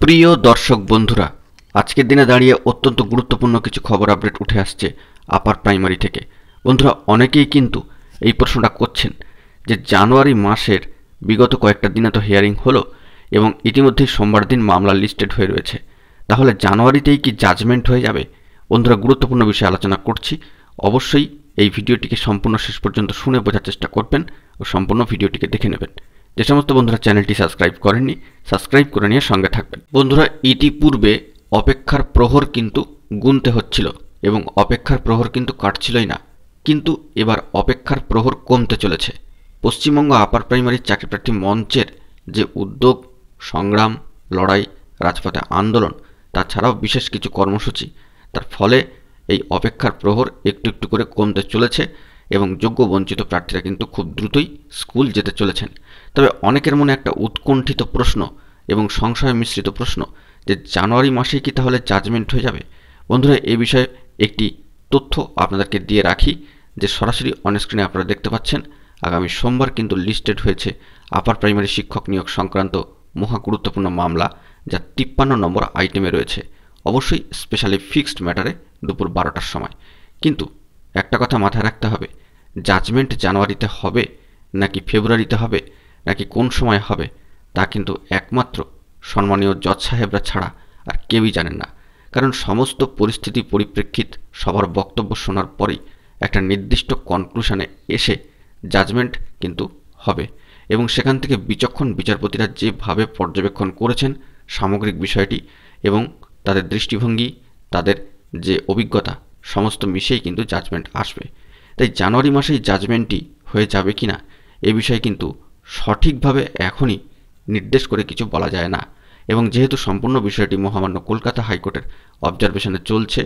প্রিয় দর্শক বন্ধুরা, আজকের দিনে দাঁড়িয়ে অত্যন্ত গুরুত্বপূর্ণ কিছু খবর আপডেট উঠে আসছে আপার প্রাইমারি থেকে। বন্ধুরা, অনেকেই কিন্তু এই প্রশ্নটা করছেন যে জানুয়ারি মাসের বিগত কয়েকটা দিনে তো হিয়ারিং হলো এবং ইতিমধ্যেই সোমবার দিন মামলা লিস্টেড হয়ে রয়েছে, তাহলে জানুয়ারিতেই কি জাজমেন্ট হয়ে যাবে? বন্ধুরা, গুরুত্বপূর্ণ বিষয়ে আলোচনা করছি। অবশ্যই এই ভিডিওটিকে সম্পূর্ণ শেষ পর্যন্ত শুনে বোঝার চেষ্টা করবেন ও সম্পূর্ণ ভিডিওটিকে দেখে নেবেন। যে সমস্ত বন্ধুরা চ্যানেলটি সাবস্ক্রাইব করেননি, সাবস্ক্রাইব করে নিয়ে সঙ্গে থাকবেন। বন্ধুরা, ইতিপূর্বে অপেক্ষার প্রহর কিন্তু গুনতে হচ্ছিল এবং অপেক্ষার প্রহর কিন্তু কাটছিলই না, কিন্তু এবার অপেক্ষার প্রহর কমতে চলেছে। পশ্চিমবঙ্গ আপার প্রাইমারি চাকরিপ্রার্থী মঞ্চের যে উদ্যোগ, সংগ্রাম, লড়াই, রাজপথে আন্দোলন, তাছাড়াও বিশেষ কিছু কর্মসূচি, তার ফলে এই অপেক্ষার প্রহর একটু একটু করে কমতে চলেছে এবং যোগ্য বঞ্চিত প্রার্থীরা কিন্তু খুব দ্রুতই স্কুল যেতে চলেছেন। তবে অনেকের মনে একটা উৎকণ্ঠিত প্রশ্ন এবং সংশয় মিশ্রিত প্রশ্ন যে জানুয়ারি মাসেই কি তাহলে জাজমেন্ট হয়ে যাবে? বন্ধুরা, এ বিষয়ে একটি তথ্য আপনাদেরকে দিয়ে রাখি যে সরাসরি অনস্ক্রিনে আপনারা দেখতে পাচ্ছেন আগামী সোমবার কিন্তু লিস্টেড হয়েছে আপার প্রাইমারি শিক্ষক নিয়োগ সংক্রান্ত মহা গুরুত্বপূর্ণ মামলা, যা 53 নম্বর আইটেমে রয়েছে, অবশ্যই স্পেশালি ফিক্সড ম্যাটারে দুপুর 12টার সময়। কিন্তু একটা কথা মাথায় রাখতে হবে, জাজমেন্ট জানুয়ারিতে হবে নাকি ফেব্রুয়ারিতে হবে নাকি কোন সময় হবে, তা কিন্তু একমাত্র সম্মানীয় জজ সাহেবরা ছাড়া আর কেউই জানেন না। কারণ সমস্ত পরিস্থিতি পরিপ্রেক্ষিত সবার বক্তব্য শোনার পরেই একটা নির্দিষ্ট কনক্লুশনে এসে জাজমেন্ট কিন্তু হবে এবং সেখান থেকে বিচক্ষণ বিচারপতিরা যেভাবে পর্যবেক্ষণ করেছেন সামগ্রিক বিষয়টি এবং তাদের দৃষ্টিভঙ্গি, তাদের যে অভিজ্ঞতা, সমস্ত মিশেই কিন্তু জাজমেন্ট আসবে। তাই জানুয়ারি মাসেই জাজমেন্টটি হয়ে যাবে কি না এ বিষয়ে কিন্তু সঠিকভাবে এখনই নির্দেশ করে কিছু বলা যায় না। এবং যেহেতু সম্পূর্ণ বিষয়টি মহামান্য কলকাতা হাইকোর্টের অবজারভেশনে চলছে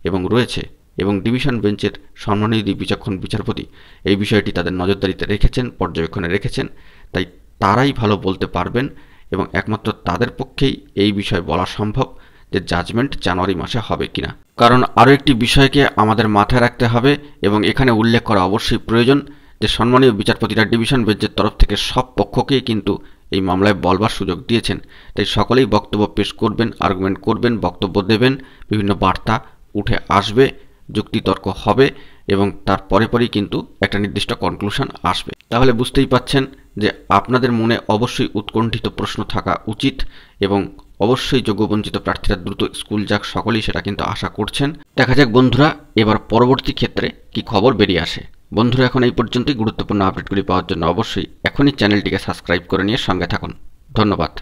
এবং রয়েছে এবং ডিভিশন বেঞ্চের সম্মানীয় বিচক্ষণ বিচারপতি এই বিষয়টি তাদের নজরদারিতে রেখেছেন, পর্যবেক্ষণে রেখেছেন, তাই তারাই ভালো বলতে পারবেন এবং একমাত্র তাদের পক্ষেই এই বিষয়ে বলা সম্ভব যে জাজমেন্ট জানুয়ারি মাসে হবে কিনা। কারণ আরও একটি বিষয়কে আমাদের মাথায় রাখতে হবে এবং এখানে উল্লেখ করা অবশ্যই প্রয়োজন যে সম্মানীয় বিচারপতিরা ডিভিশন বেঞ্চের তরফ থেকে সব পক্ষকেই কিন্তু এই মামলায় বলবার সুযোগ দিয়েছেন। তাই সকলেই বক্তব্য পেশ করবেন, আর্গুমেন্ট করবেন, বক্তব্য দেবেন, বিভিন্ন বার্তা উঠে আসবে, যুক্তিতর্ক হবে এবং তার পরেই কিন্তু একটা নির্দিষ্ট কনক্লুশন আসবে। তাহলে বুঝতেই পাচ্ছেন যে আপনাদের মনে অবশ্যই উৎকণ্ঠিত প্রশ্ন থাকা উচিত এবং অবশ্যই যোগ্য বঞ্চিত প্রার্থীরা দ্রুত স্কুল যাক, সকলেই সেটা কিন্তু আশা করছেন। দেখা যাক বন্ধুরা এবার পরবর্তী ক্ষেত্রে কি খবর বেরিয়ে আসে। বন্ধুরা, এখন এই পর্যন্তই। গুরুত্বপূর্ণ আপডেটগুলি পাওয়ার জন্য অবশ্যই এখনই চ্যানেলটিকে সাবস্ক্রাইব করে নিয়ে সঙ্গে থাকুন। ধন্যবাদ।